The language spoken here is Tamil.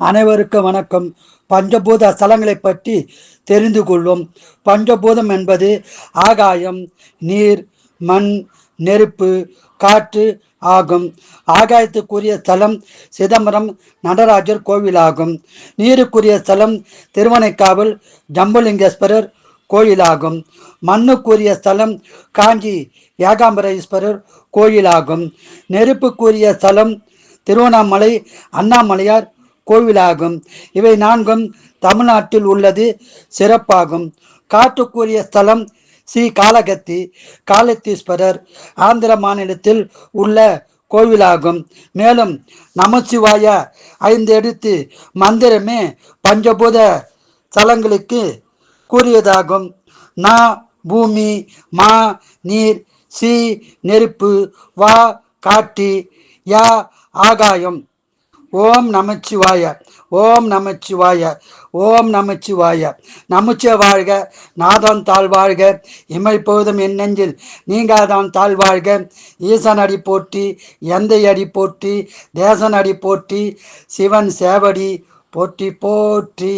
அனைவருக்கும் வணக்கம். பஞ்சபூத ஸ்தலங்களை பற்றி தெரிந்து கொள்வோம். பஞ்சபூதம் என்பது ஆகாயம், நீர், மண், நெருப்பு, காற்று ஆகும். ஆகாயத்துக்குரிய ஸ்தலம் சிதம்பரம் நடராஜர் கோவிலாகும். நீருக்குரிய ஸ்தலம் திருவனைக்காவல் ஜம்புலிங்கேஸ்வரர் கோயிலாகும். மண்ணுக்குரிய ஸ்தலம் காஞ்சி ஏகாம்பரேஸ்வரர் கோயிலாகும். நெருப்புக்குரிய ஸ்தலம் திருவண்ணாமலை அண்ணாமலையார் கோவிலாகும். இவை நான்கும் தமிழ்நாட்டில் உள்ளது சிறப்பாகும். காற்றுக்குரிய ஸ்தலம் ஸ்ரீ காளகத்தி காலத்தீஸ்வரர் ஆந்திர மாநிலத்தில் உள்ள கோவிலாகும். மேலும் நமசிவாய 5 எழுத்து மந்திரமே பஞ்சபூத ஸ்தலங்களுக்கு கூறியதாகும். நா பூமி, மா நீர், சி நெருப்பு, வா காற்று, யா ஆகாயம். ஓம் நமச்சிவாய, ஓம் நமச்சிவாய, ஓம் நமச்சிவாய. நமச்சிவ வாழ்க, நாதம் தாழ்வாழ்க, இமைப்போதும் என் நெஞ்சில் நீங்காதான் தாழ்வாழ்க. ஈசன் அடி போற்றி, எந்தை அடி போற்றி, தேசன் அடி போற்றி, சிவன் சேவடி போற்றி போற்றி.